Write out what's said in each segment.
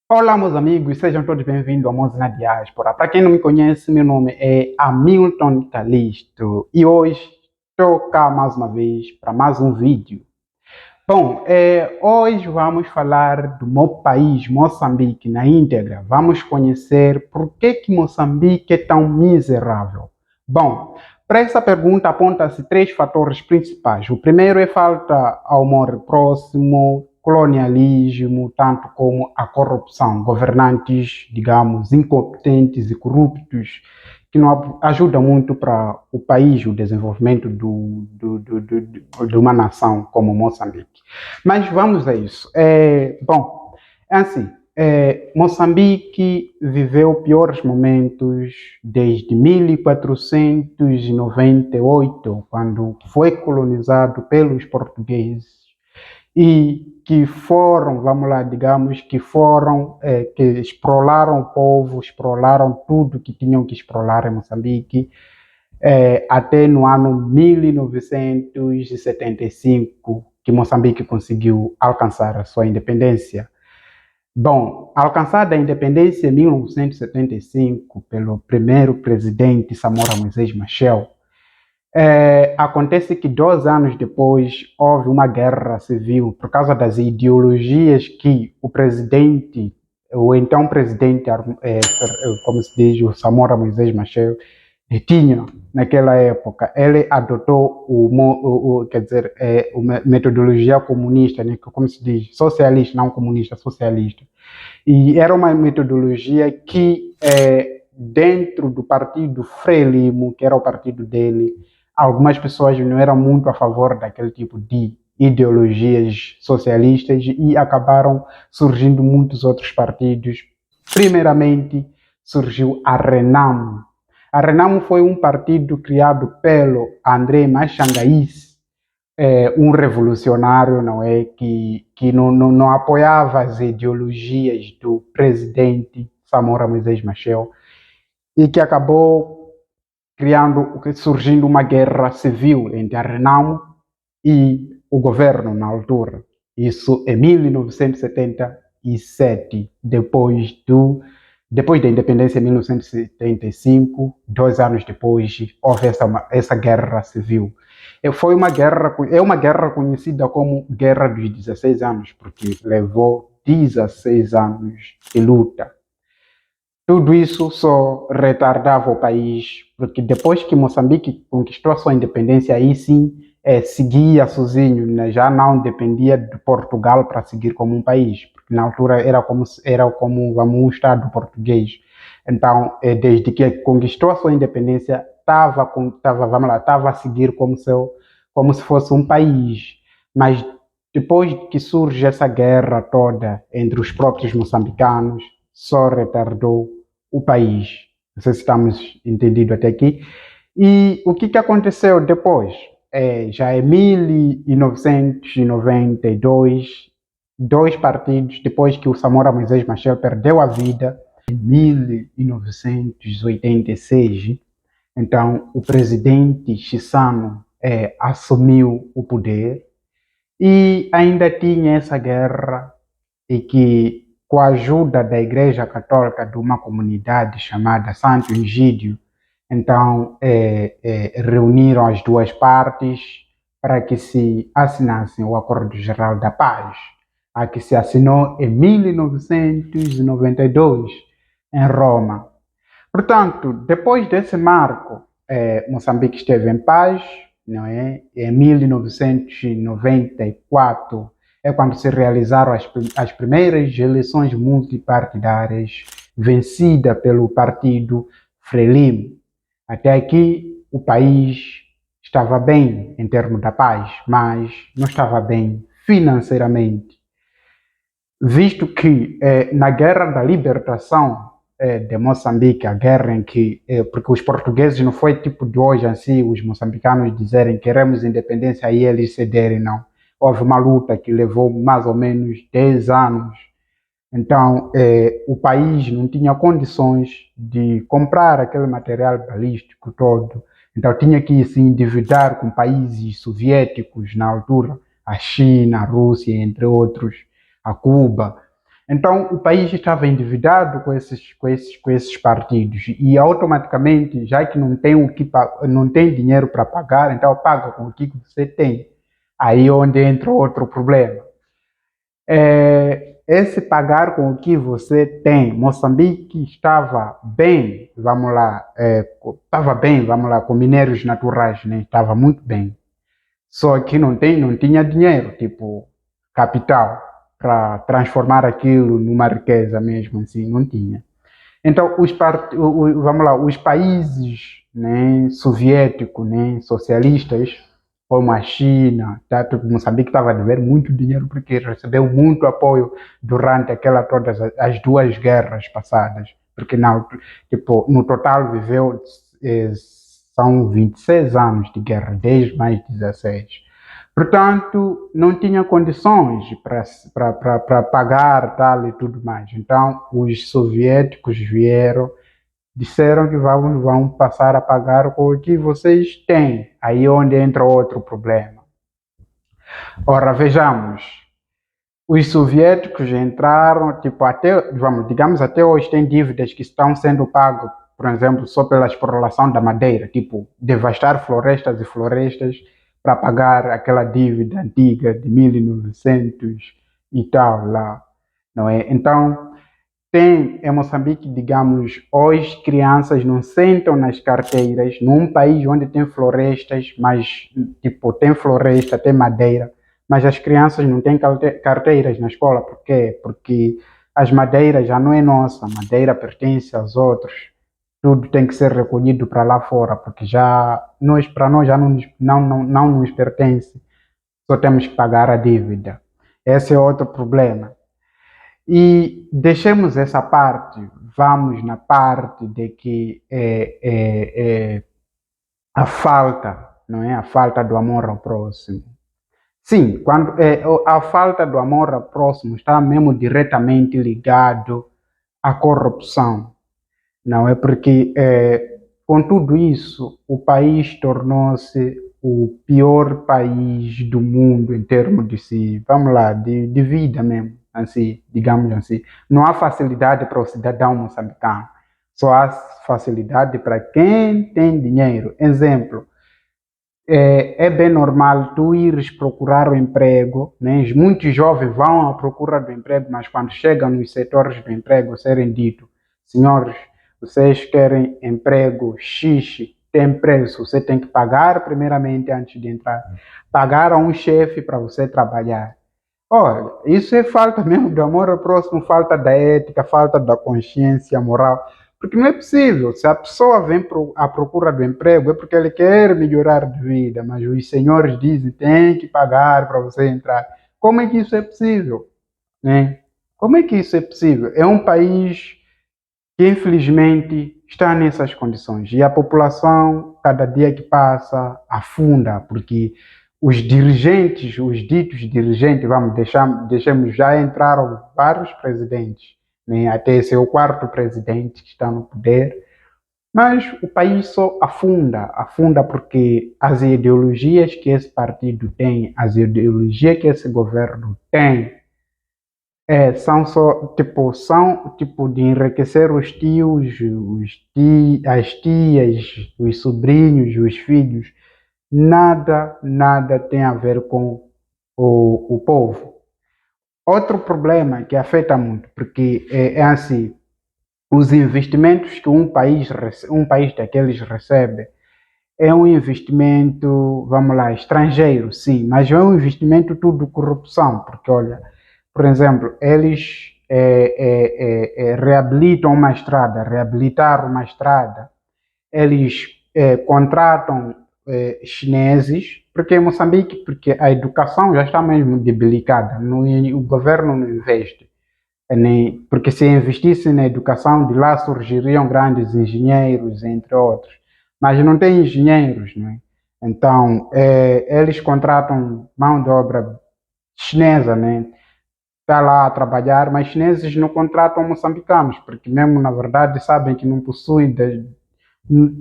Olá, meus amigos, sejam todos bem-vindos ao Mose na Diáspora. Para quem não me conhece, meu nome é Hamilton Calisto e hoje estou cá mais uma vez para mais um vídeo. Bom, hoje vamos falar do meu país, Moçambique, na íntegra. Vamos conhecer por que Moçambique é tão miserável. Bom, para essa pergunta aponta-se três fatores principais. O primeiro é falta ao amor próximo, colonialismo, tanto como a corrupção, governantes, digamos, incompetentes e corruptos, que não ajuda muito para o país, o desenvolvimento de uma nação como Moçambique. Mas vamos a isso. Bom, é assim, Moçambique viveu piores momentos desde 1498, quando foi colonizado pelos portugueses e que foram, vamos lá, digamos, que explolaram o povo, explolaram tudo que tinham que explorar em Moçambique, até no ano 1975, que Moçambique conseguiu alcançar a sua independência. Bom, alcançada a independência em 1975 pelo primeiro presidente Samora Moisés Machel, acontece que 2 anos depois houve uma guerra civil por causa das ideologias que o então presidente, como se diz, o Samora Moisés Machel, tinha naquela época. Ele adotou quer dizer, uma metodologia comunista, né, como se diz, socialista, não comunista, socialista. E era uma metodologia que, dentro do partido Frelimo, que era o partido dele, algumas pessoas não eram muito a favor daquele tipo de ideologias socialistas e acabaram surgindo muitos outros partidos. Primeiramente, surgiu a Renamo. A Renamo foi um partido criado pelo André Machangaís, um revolucionário, não é, que não apoiava as ideologias do presidente Samora Moisés Machel e que acabou surgindo uma guerra civil entre a Renamo e o governo na altura. Isso em 1977, depois da independência em 1975, 2 anos depois, houve essa guerra civil. É uma guerra conhecida como Guerra dos 16 anos, porque levou 16 anos de luta. Tudo isso só retardava o país, porque depois que Moçambique conquistou a sua independência, aí sim seguia sozinho, né? Já não dependia de Portugal para seguir como um país, porque na altura era como vamos, um Estado português. Então, desde que conquistou a sua independência, estava a seguir como se fosse um país. Mas depois que surge essa guerra toda entre os próprios moçambicanos, só retardou o país. Não sei se estamos entendidos até aqui. E o que aconteceu depois? Já em 1992, dois partidos, depois que o Samora Moisés Machel perdeu a vida, em 1986, então o presidente Chissano assumiu o poder e ainda tinha essa guerra e que, com a ajuda da Igreja Católica de uma comunidade chamada Santo Egídio, então reuniram as duas partes para que se assinassem o Acordo Geral da Paz, a que se assinou em 1992, em Roma. Portanto, depois desse marco, Moçambique esteve em paz, não é? Em 1994 é quando se realizaram as primeiras eleições multipartidárias, vencida pelo partido Frelimo. Até aqui o país estava bem em termos da paz, mas não estava bem financeiramente, visto que na Guerra da Libertação de Moçambique, a guerra em que, porque os portugueses não foi tipo de hoje assim, os moçambicanos dizerem queremos independência e eles cederem, não. Houve uma luta que levou mais ou menos 10 anos. Então, o país não tinha condições de comprar aquele material balístico todo. Então, tinha que se endividar com países soviéticos na altura, a China, a Rússia, entre outros, a Cuba. Então, o país estava endividado com esses partidos e automaticamente, já que não tem, não tem dinheiro para pagar, então paga com o que você tem. Aí onde entra outro problema. Esse pagar com o que você tem. Moçambique estava bem, vamos lá, estava bem, vamos lá, com minérios naturais, né? Estava muito bem. Só que não tinha dinheiro, tipo, capital, para transformar aquilo numa riqueza mesmo, assim, não tinha. Então, vamos lá, os países, né, soviéticos, né, socialistas, como a China, tá, Moçambique estava a dever muito dinheiro porque recebeu muito apoio durante todas as duas guerras passadas, porque tipo, no total viveu, eh, são 26 anos de guerra, desde mais 16. Portanto, não tinha condições para pagar tal e tudo mais. Então, os soviéticos vieram, disseram que vão passar a pagar com o que vocês têm. Aí é onde entra outro problema. Ora, vejamos. Os soviéticos entraram, tipo, digamos, até hoje tem dívidas que estão sendo pagas, por exemplo, só pela exploração da madeira, tipo, devastar florestas e florestas para pagar aquela dívida antiga de 1900 e tal lá, não é? Então, tem em Moçambique, digamos, hoje crianças não sentam nas carteiras, num país onde tem florestas, mas, tipo, tem floresta, tem madeira, mas as crianças não têm carteiras na escola. Por quê? Porque as madeiras já não é nossa, a madeira pertence aos outros. Tudo tem que ser recolhido para lá fora, porque para nós já não nos pertence. Só temos que pagar a dívida. Esse é outro problema. E deixemos essa parte, vamos na parte de que a falta, não é? A falta do amor ao próximo. Sim, quando a falta do amor ao próximo está mesmo diretamente ligado à corrupção, não é? Porque com tudo isso o país tornou-se o pior país do mundo em termos de si, vamos lá, de vida mesmo, assim, digamos assim. Não há facilidade para o cidadão moçambicano, só há facilidade para quem tem dinheiro. Exemplo, é bem normal tu ires procurar um emprego, né? Muitos jovens vão à procura do emprego, mas quando chegam nos setores do emprego, serem dito, senhores, vocês querem emprego X, tem preço, você tem que pagar primeiramente antes de entrar. Pagar a um chefe para você trabalhar. Olha, isso é falta mesmo do amor ao próximo, falta da ética, falta da consciência moral. Porque não é possível. Se a pessoa vem à procura do emprego, é porque ele quer melhorar de vida, mas os senhores dizem tem que pagar para você entrar. Como é que isso é possível? Né? Como é que isso é possível? É um país que, infelizmente, está nessas condições. E a população, cada dia que passa, afunda, porque os dirigentes, os ditos dirigentes, deixemos já entraram vários presidentes, né? Até esse é o quarto presidente que está no poder, mas o país só afunda, afunda porque as ideologias que esse partido tem, as ideologias que esse governo tem, são tipo de enriquecer os tios, as tias, os sobrinhos, os filhos. Nada tem a ver com o povo. Outro problema que afeta muito, porque é assim, os investimentos que um país daqueles recebe é um investimento, vamos lá, estrangeiro, sim, mas é um investimento tudo corrupção, porque olha, por exemplo, eles reabilitam uma estrada, reabilitar uma estrada, eles contratam chineses, porque em Moçambique, porque a educação já está mesmo debilitada, o governo não investe. Porque se investisse na educação, de lá surgiriam grandes engenheiros, entre outros. Mas não tem engenheiros, não é? Então, eles contratam mão de obra chinesa, né? Está lá a trabalhar, mas chineses não contratam moçambicanos, porque mesmo, na verdade, sabem que não possuem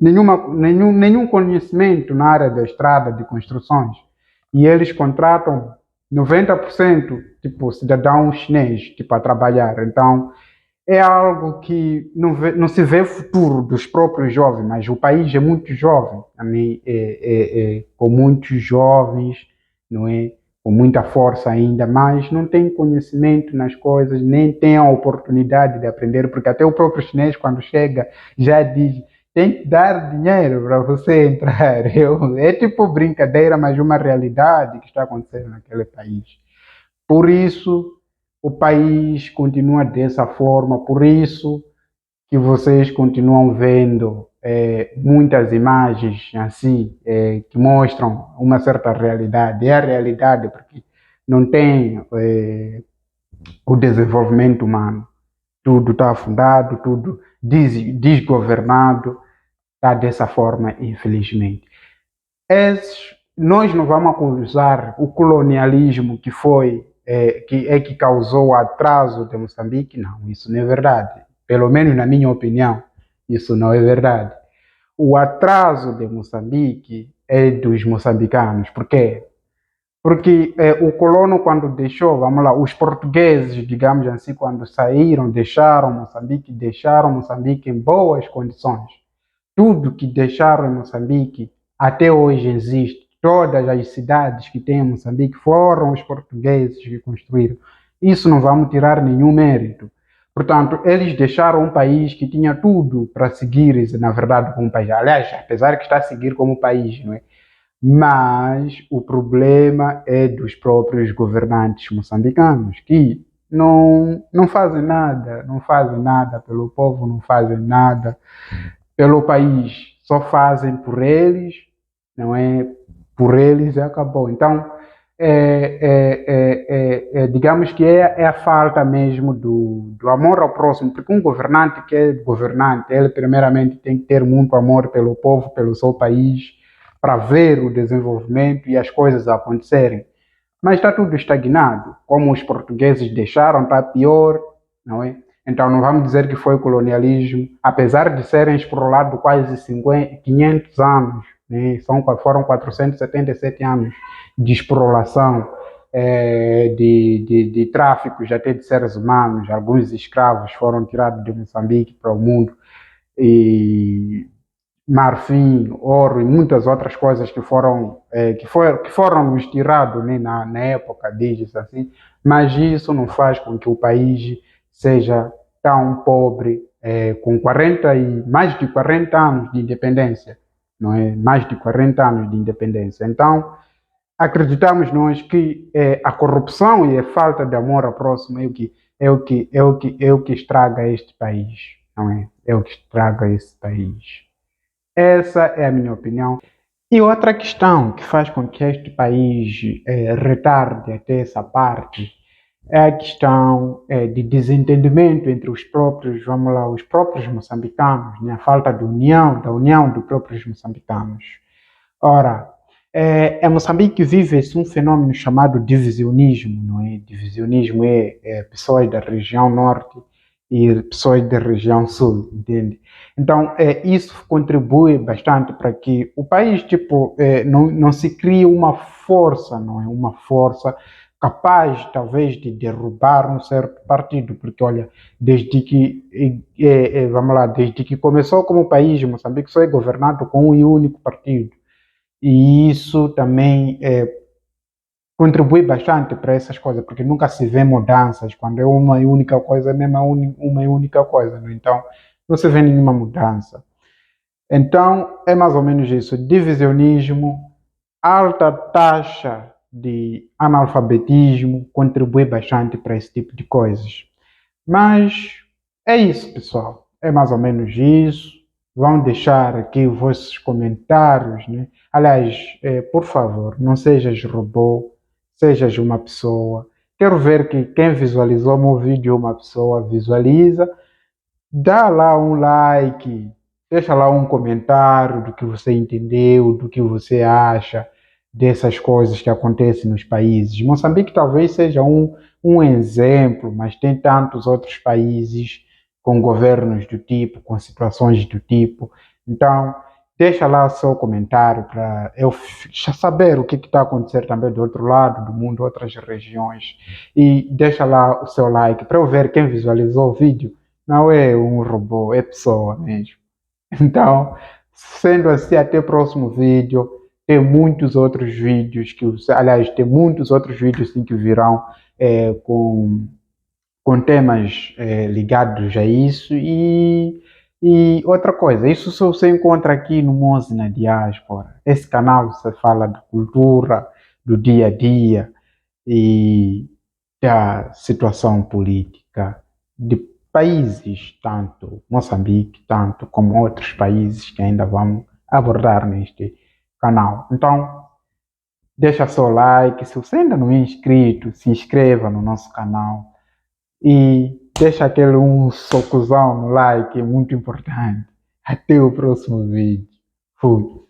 nenhum conhecimento na área da estrada, de construções. E eles contratam 90% tipo cidadão chinês tipo a trabalhar. Então é algo que não se vê futuro dos próprios jovens, mas o país é muito jovem, também com muitos jovens, não é? Com muita força ainda, mas não tem conhecimento nas coisas, nem tem a oportunidade de aprender, porque até o próprio chinês, quando chega, já diz: tem que dar dinheiro para você entrar. É tipo brincadeira, mas uma realidade que está acontecendo naquele país. Por isso, o país continua dessa forma, por isso que vocês continuam vendo muitas imagens assim, que mostram uma certa realidade. É a realidade, porque não tem o desenvolvimento humano. Tudo está afundado, tudo desgovernado, está dessa forma, infelizmente. Nós não vamos acusar o colonialismo que foi que causou o atraso de Moçambique, não, isso não é verdade. Pelo menos na minha opinião, isso não é verdade. O atraso de Moçambique é dos moçambicanos. Por quê? Porque o colono, quando deixou, vamos lá, os portugueses, digamos assim, quando saíram, deixaram Moçambique em boas condições. Tudo que deixaram em Moçambique até hoje existe. Todas as cidades que tem em Moçambique foram os portugueses que construíram. Isso não vamos tirar nenhum mérito. Portanto, eles deixaram um país que tinha tudo para seguir, na verdade, como país. Aliás, apesar que está a seguir como país, não é? Mas o problema é dos próprios governantes moçambicanos, que não fazem nada, não fazem nada pelo povo, não fazem nada pelo país, só fazem por eles, não é? Por eles e acabou. Então, digamos que é a falta mesmo do amor ao próximo, porque um governante que é governante, ele primeiramente tem que ter muito amor pelo povo, pelo seu país, para ver o desenvolvimento e as coisas acontecerem. Mas está tudo estagnado, como os portugueses deixaram, está pior, não é? Então não vamos dizer que foi colonialismo, apesar de serem explorados quase 500 anos, né? Foram 477 anos de exploração, de tráfico até de seres humanos, alguns escravos foram tirados de Moçambique para o mundo, e marfim, ouro e muitas outras coisas que foram nos tirados, né, na época, diz assim, mas isso não faz com que o país seja tão pobre, com 40 e mais de 40 anos de independência, não é? Mais de 40 anos de independência. Então, acreditamos nós que a corrupção e a falta de amor ao próximo é o que estraga este país, não é? É o que estraga esse país. Essa é a minha opinião. E outra questão que faz com que este país retarde até essa parte é a questão de desentendimento entre os próprios, vamos lá, os próprios moçambicanos, né? A falta de união, da união dos próprios moçambicanos. Ora, em Moçambique vive-se um fenômeno chamado divisionismo, não é? Divisionismo é pessoas da região norte e pessoas da região sul, entende? Então, isso contribui bastante para que o país, tipo, não se crie uma força, não é? Uma força capaz, talvez, de derrubar um certo partido, porque, olha, desde que, vamos lá, desde que começou como país, Moçambique só é governado com um único partido. E isso também contribui bastante para essas coisas, porque nunca se vê mudanças. Quando é uma única coisa, é mesmo uma única coisa. Né? Então, não se vê nenhuma mudança. Então, é mais ou menos isso. Divisionismo, alta taxa de analfabetismo contribui bastante para esse tipo de coisas. Mas é isso, pessoal. É mais ou menos isso. Vão deixar aqui os vossos comentários, né? Aliás, por favor, não sejas robô, sejas uma pessoa. Quero ver que quem visualizou meu vídeo, uma pessoa visualiza, dá lá um like, deixa lá um comentário do que você entendeu, do que você acha dessas coisas que acontecem nos países. Moçambique talvez seja um exemplo, mas tem tantos outros países com governos do tipo, com situações do tipo. Então, deixa lá o seu comentário para eu saber o que está a acontecer também do outro lado do mundo, outras regiões. E deixa lá o seu like para eu ver quem visualizou o vídeo. Não é um robô, é pessoa mesmo. Então, sendo assim, até o próximo vídeo. Tem muitos outros vídeos aliás, tem muitos outros vídeos sim, que virão com temas ligados a isso e outra coisa, isso só você encontra aqui no Moze na Diáspora. Esse canal você fala de cultura, do dia a dia e da situação política de países, tanto Moçambique, tanto como outros países que ainda vamos abordar neste canal. Então, deixa seu like, se você ainda não é inscrito, se inscreva no nosso canal e deixa aquele um socozão no like, é muito importante. Até o próximo vídeo. Fui.